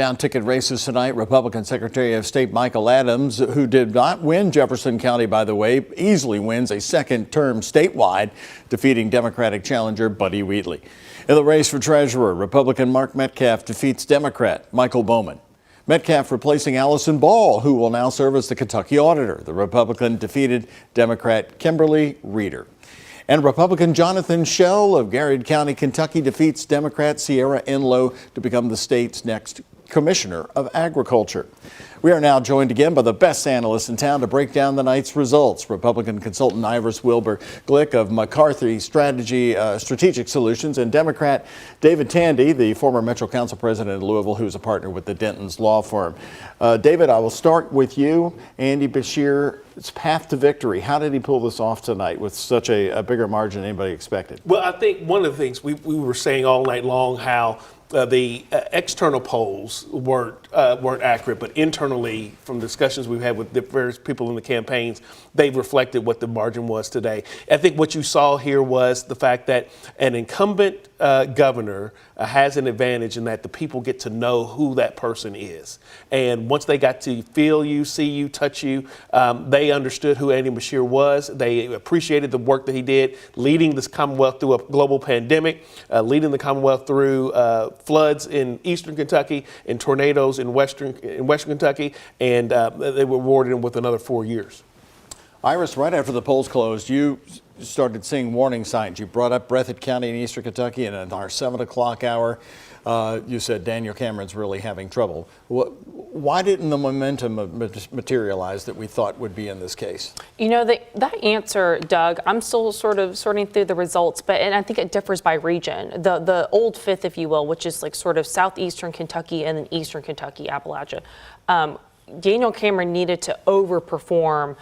Down ticket races tonight. Republican Secretary of State Michael Adams, who did not win Jefferson County, by the way, easily wins a second term statewide, defeating Democratic challenger Buddy Wheatley. In the race for treasurer, Republican Mark Metcalf defeats Democrat Michael Bowman. Metcalf replacing Allison Ball, who will now serve as the Kentucky auditor. The Republican defeated Democrat Kimberly Reeder. And Republican Jonathan Schell of Garrett County, Kentucky, defeats Democrat Sierra Enlow to become the state's next Commissioner of Agriculture. We are now joined again by the best analysts in town to break down the night's results. Republican consultant Iris Wilbur Glick of McCarthy Strategic Solutions, and Democrat David Tandy, the former Metro Council president of Louisville, who is a partner with the Denton's law firm. David, I will start with you. Andy Beshear's path to victory. How did he pull this off tonight with such a bigger margin than anybody expected? Well, I think one of the things we were saying all night long, how the external polls weren't accurate, but internally, from discussions we've had with the various people in the campaigns, they've reflected what the margin was today. I think what you saw here was the fact that an incumbent governor has an advantage in that the people get to know who that person is. And once they got to feel you, see you, touch you, they understood who Andy Beshear was. They appreciated the work that he did, leading this Commonwealth through a global pandemic, leading the Commonwealth through floods in eastern Kentucky and tornadoes in western Kentucky, and they were rewarded him with another 4 years. Iris, right after the polls closed, you started seeing warning signs. You brought up Breathitt County in eastern Kentucky, and in our 7 o'clock hour, you said Daniel Cameron's really having trouble. Why didn't the momentum materialize that we thought would be in this case? You know, that answer, Doug, I'm still sort of sorting through the results, and I think it differs by region. The old fifth, if you will, which is like sort of southeastern Kentucky and then eastern Kentucky, Appalachia. Daniel Cameron needed to overperform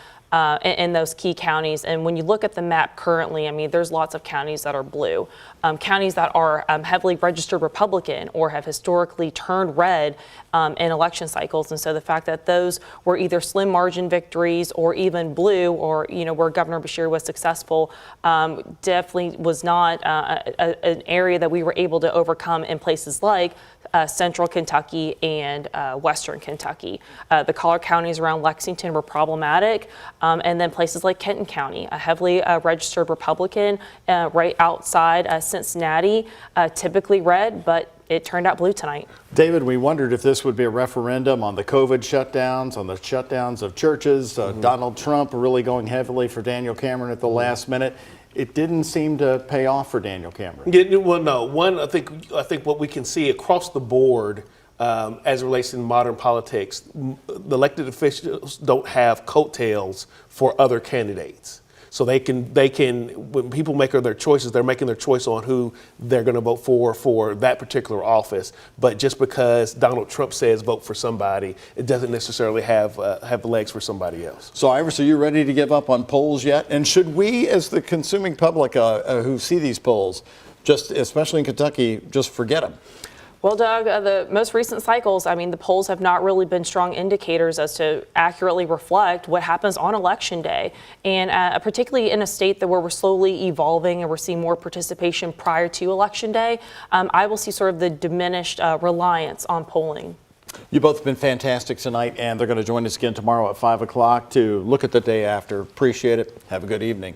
in those key counties. And when you look at the map currently, I mean, there's lots of counties that are blue. Counties that are heavily registered Republican or have historically turned red in election cycles. And so the fact that those were either slim margin victories or even blue, or, you know, where Governor Beshear was successful, definitely was not an area that we were able to overcome in places like central Kentucky and western Kentucky. The collar counties around Lexington were problematic. And then places like Kenton County, a heavily registered Republican, right outside Cincinnati, typically red, but it turned out blue tonight. David, we wondered if this would be a referendum on the COVID shutdowns, on the shutdowns of churches, Donald Trump really going heavily for Daniel Cameron at the last minute. It didn't seem to pay off for Daniel Cameron. Yeah, well, no. One, I think what we can see across the board as it relates to modern politics, the elected officials don't have coattails for other candidates. So they can when people make their choices, they're making their choice on who they're going to vote for that particular office. But just because Donald Trump says vote for somebody, it doesn't necessarily have legs for somebody else. So, Iris, are you ready to give up on polls yet? And should we, as the consuming public who see these polls, just especially in Kentucky, just forget them? Well, Doug, the most recent cycles, I mean, the polls have not really been strong indicators as to accurately reflect what happens on Election Day. And particularly in a state where we're slowly evolving and we're seeing more participation prior to Election Day, I will see sort of the diminished reliance on polling. You both have been fantastic tonight, and they're going to join us again tomorrow at 5 o'clock to look at the day after. Appreciate it. Have a good evening.